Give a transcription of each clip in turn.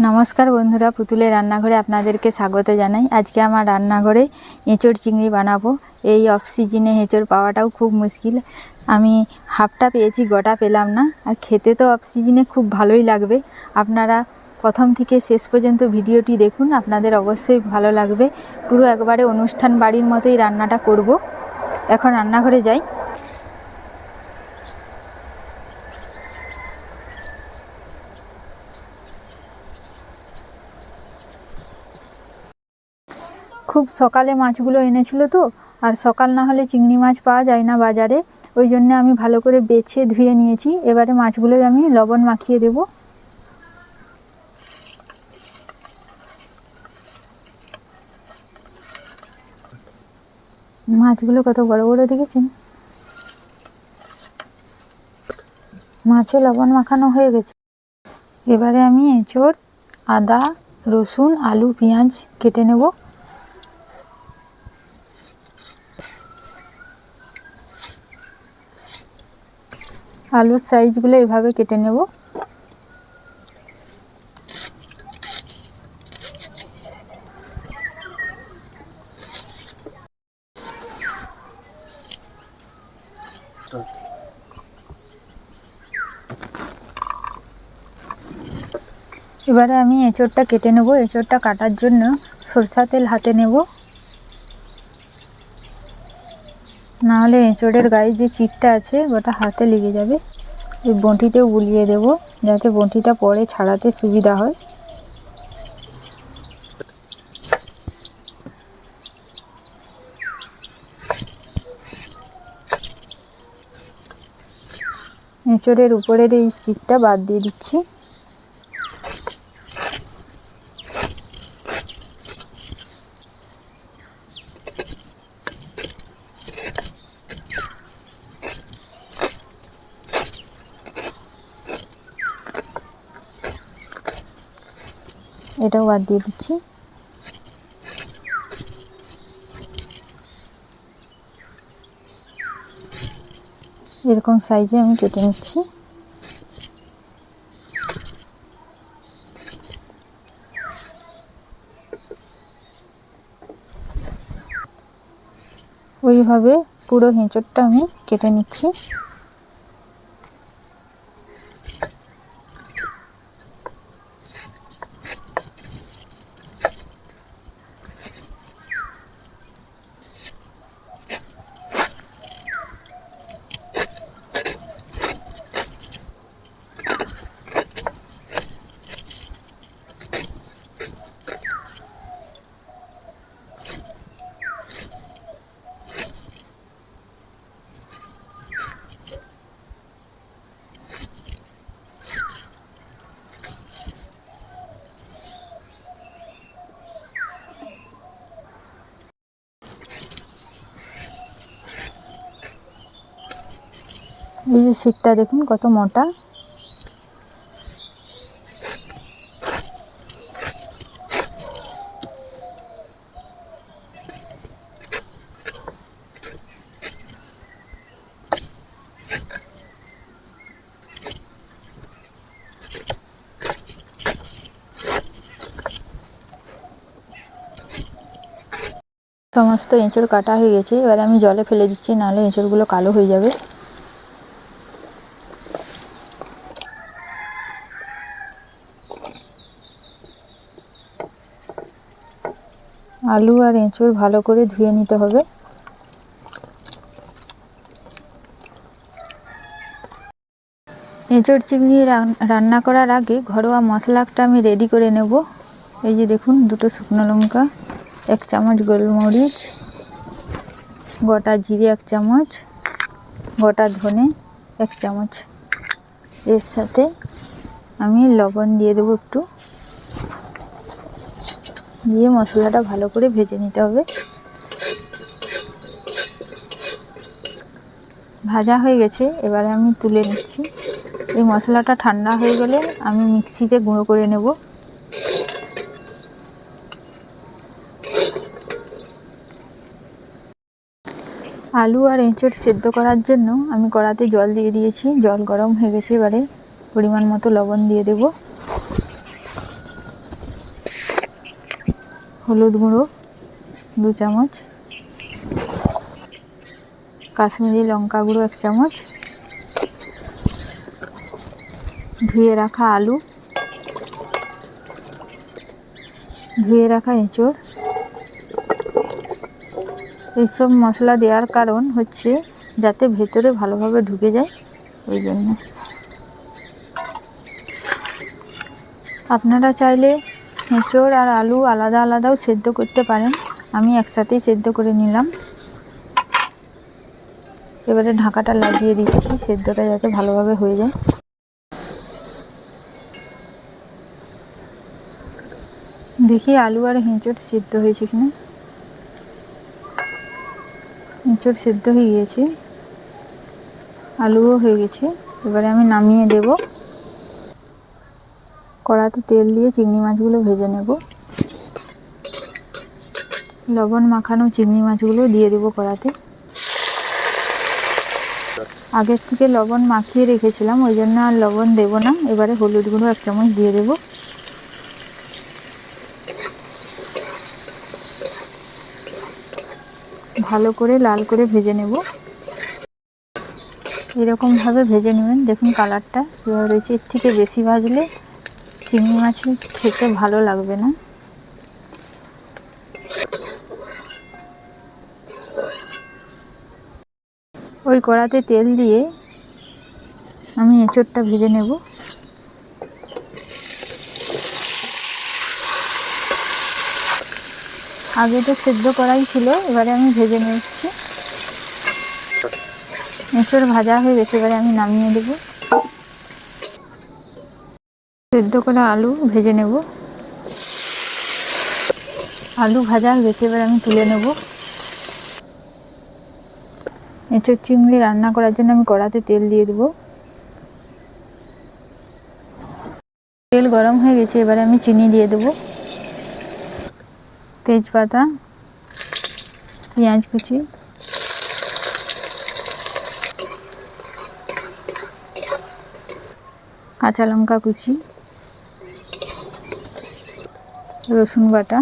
নমস্কার বন্ধুরা, পুতুলের রান্নাঘরে আপনাদেরকে স্বাগত জানাই। আজকে আমার রান্নাঘরে এঁচোড় চিংড়ি বানাবো। এই অফ সিজনে এঁচোড় পাওয়াটাও খুব মুশকিল। আমি হাফটা পেয়েছি, গোটা পেলাম না। আর খেতে তো অফ সিজনে খুব ভালোই লাগবে। আপনারা প্রথম থেকে শেষ পর্যন্ত ভিডিওটি দেখুন, আপনাদের অবশ্যই ভালো লাগবে। পুরো একবারে অনুষ্ঠান বাড়ির মতোই রান্নাটা করব। এখন রান্নাঘরে যাই। খুব সকালে মাছগুলো এনেছিল তো, আর সকাল না হলে চিংড়ি মাছ পাওয়া যায় না বাজারে। ওই জন্য আমি ভালো করে বেছে ধুয়ে নিয়েছি। এবারে মাছগুলো আমি লবণ মাখিয়ে দেব। মাছগুলো কত বড় বড় দেখেছেন। মাছে লবণ মাখানো হয়ে গেছে। এবারে আমি এঁচোড়, আদা, রসুন, আলু, পেঁয়াজ কেটে নেব। আলুর সাইজগুলো এভাবে কেটে নেব। এবারে আমি এঁচোড়টা কেটে নেব। এঁচোড়টা কাটার জন্য সরষা তেল হাতে নেব, নাহলে এঁচোড়ের গায়ে যে চিটটা আছে ওটা হাতে লেগে যাবে। এই বঁটিতেও বুলিয়ে দেব, যাতে বঁটিটা পরে ছাড়াতে সুবিধা হয়। এঁচোড়ের উপরের এই চিটটা বাদ দিয়ে দিচ্ছি। এটাও বাদ দিয়ে দিচ্ছি। এরকম সাইজে আমি কেটে নিচ্ছি। ওইভাবে পুরো এঁচোড়টা আমি কেটে নিচ্ছি। এই যে শিকটা দেখুন কত মোটা। সমস্ত এঁচোড় কাটা হয়ে গেছে। এবার আমি জলে ফেলে দিচ্ছি, নাহলে এঁচোড়গুলো কালো হয়ে যাবে। আলু আর এঁচোড় ভালো করে ধুয়ে নিতে হবে। এঁচোড় চিংড়ি রান্না করার আগে ঘরোয়া মশলাটা আমি রেডি করে নেব। এই যে দেখুন, দুটো শুকনো লঙ্কা, 1 চামচ গোলমরিচ, গোটা জিরে 1 চামচ, গোটা ধনে 1 চামচ। এর সাথে আমি লবণ দিয়ে দেবো একটু, দিয়ে মশলাটা ভালো করে ভেজে নিতে হবে। ভাজা হয়ে গেছে, এবারে আমি তুলে নিচ্ছি। এই মশলাটা ঠান্ডা হয়ে গেলে আমি মিক্সিতে গুঁড়ো করে নেব। আলু আর এঁচোড় সেদ্ধ করার জন্য আমি কড়াতে জল দিয়ে দিয়েছি। জল গরম হয়ে গেছে, এবারে পরিমাণ মতো লবণ দিয়ে দেব। হলুদ গুঁড়ো 2 চামচ, কাশ্মীরি লঙ্কা গুঁড়ো 1 চামচ, ধুয়ে রাখা আলু, ধুয়ে রাখা এঁচোড়। এইসব মশলা দেওয়ার কারণ হচ্ছে যাতে ভেতরে ভালোভাবে ঢুকে যায়, ওই জন্য। আপনারা চাইলে এঁচোড় আর আলু আলাদা আলাদাও সেদ্ধ করতে পারেন, আমি একসাথেই সেদ্ধ করে নিলাম। এবারে ঢাকাটা লাগিয়ে দিচ্ছি সেদ্ধটা যাতে ভালোভাবে হয়ে যায়। দেখি আলু আর এঁচোড় সেদ্ধ হয়েছে কিনা। এঁচোড় সেদ্ধ হয়ে গিয়েছে, আলুও হয়ে গেছে। এবারে আমি নামিয়ে দেব। কড়াতে তেল দিয়ে চিংড়ি মাছগুলো ভেজে নেব। লবণ মাখানো চিংড়ি মাছগুলো দিয়ে দেবো কড়াতে। আগের থেকে লবণ মাখিয়ে রেখেছিলাম, ওই জন্য আর লবণ দেব না। এবারে হলুদ গুঁড়ো 1 চামচ দিয়ে দেব। ভালো করে লাল করে ভেজে নেব। এরকমভাবে ভেজে নেবেন। দেখুন কালারটা এবার রয়েছে। এর থেকে বেশি ভাজলে চিংড়ি মাছ খেতে ভালো লাগবে না। ওই কড়াতে তেল দিয়ে আমি এঁচোড়টা ভেজে নেব। আগে তো সেদ্ধ করাই ছিল, এবারে আমি ভেজে নিচ্ছি। এঁচোড় ভাজা হয়ে গেছে, এবারে আমি নামিয়ে দেব। সেদ্ধ করা আলু ভেজে নেব। আলু ভাজা হয়ে গেছে, এবারে আমি তুলে নেব। এঁচোড় চিংড়ি রান্না করার জন্য আমি কড়াতে তেল দিয়ে দেব। তেল গরম হয়ে গেছে, এবারে আমি চিনি দিয়ে দেব, তেজপাতা, পেঁয়াজ কুচি, কাঁচা লঙ্কা কুচি, রসুন বাটা,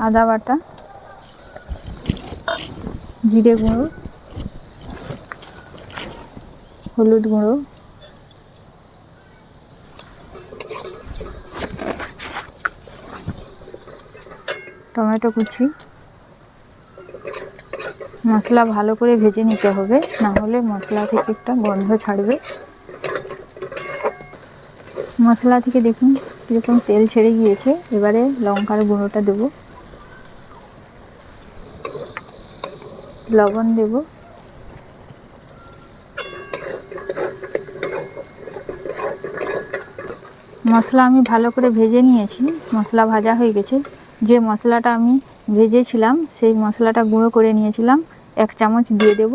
আদা বাটা, জিরে গুঁড়ো, হলুদ গুঁড়ো, টমেটো কুচি। মশলা ভালো করে ভেজে নিতে হবে, না হলে মশলা থেকে একটা গন্ধ ছাড়বে। মশলা থেকে দেখুন কীরকম তেল ছেড়ে গিয়েছে। এবারে লঙ্কার গুঁড়োটা দেব, লবণ দেব, মশলা আমি ভালো করে ভেজে নিয়েছি। মশলা ভাজা হয়ে গেছে। যে মশলাটা আমি ভেজেছিলাম সেই মশলাটা গুঁড়ো করে নিয়েছিলাম, 1 চামচ দিয়ে দেব।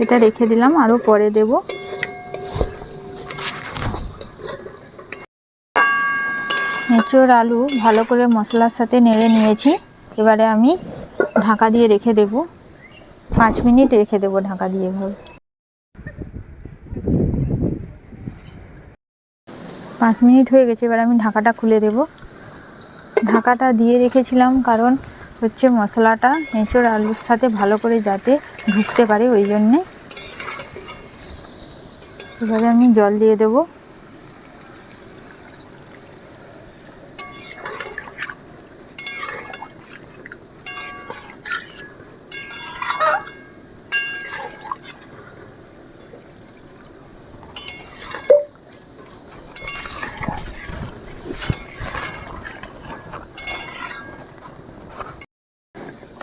এটা রেখে দিলাম, আরও পরে দেব। এঁচোড় আলু ভালো করে মশলার সাথে নেড়ে নিয়েছি। এবারে আমি ঢাকা দিয়ে রেখে দেব। 5 মিনিট রেখে দেব ঢাকা দিয়ে। এভাবে 5 মিনিট হয়ে গেছে, এবার আমি ঢাকাটা খুলে দেব। ঢাকাটা দিয়ে রেখেছিলাম কারণ হচ্ছে মশলাটা এঁচোড় আলুর সাথে ভালো করে যাতে ঢুকতে পারে, ওই জন্যে। এবারে আমি জল দিয়ে দেব।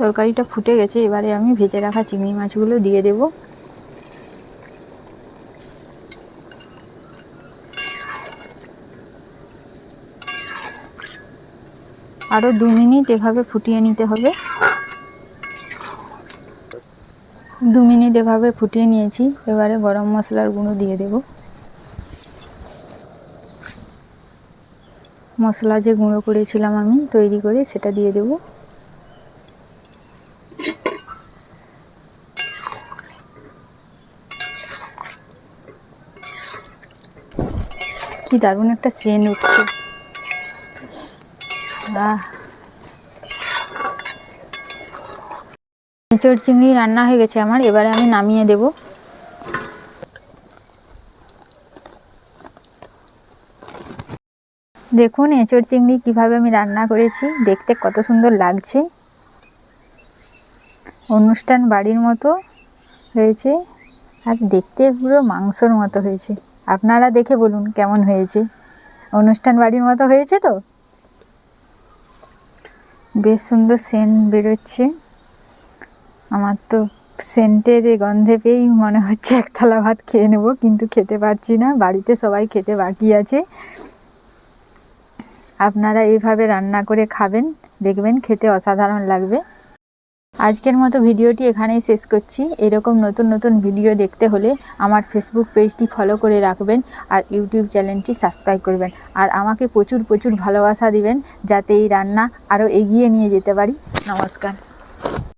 তরকারিটা ফুটে গেছে, এবারে আমি ভেজে রাখা চিংড়ি মাছগুলো দিয়ে দেব। আরও 2 মিনিট এভাবে ফুটিয়ে নিতে হবে। 2 মিনিট এভাবে ফুটিয়ে নিয়েছি। এবারে গরম মশলার গুঁড়ো দিয়ে দেব। মশলা যে গুঁড়ো করেছিলাম আমি তৈরি করে, সেটা দিয়ে দেব। কি দারুণ একটা সেন্ট উঠছে। এঁচোড় চিংড়ি রান্না হয়ে গেছে আমার, এবারে আমি নামিয়ে দেব। দেখুন এঁচোড় চিংড়ি কিভাবে আমি রান্না করেছি, দেখতে কত সুন্দর লাগছে, অনুষ্ঠান বাড়ির মতো হয়েছে আর দেখতে পুরো মাংসর মতো হয়েছে। আপনারা দেখে বলুন কেমন হয়েছে, অনুষ্ঠান বাড়ির মতো হয়েছে তো? বেশ সুন্দর সেন্ট বেরোচ্ছে, আমার তো সেন্টের গন্ধে পেয়েই মনে হচ্ছে এক থালা ভাত খেয়ে নেব, কিন্তু খেতে পারছি না, বাড়িতে সবাই খেতে বাকি আছে। আপনারা এইভাবে রান্না করে খাবেন, দেখবেন খেতে অসাধারণ লাগবে। আজকের মতো ভিডিওটি এখানেই শেষ করছি। এরকম নতুন নতুন ভিডিও দেখতে হলে আমার ফেসবুক পেজটি ফলো করে রাখবেন আর ইউটিউব চ্যানেলটি সাবস্ক্রাইব করবেন। আর আমাকে প্রচুর প্রচুর ভালোবাসা দিবেন যাতে এই রান্না আরও এগিয়ে নিয়ে যেতে পারি। নমস্কার।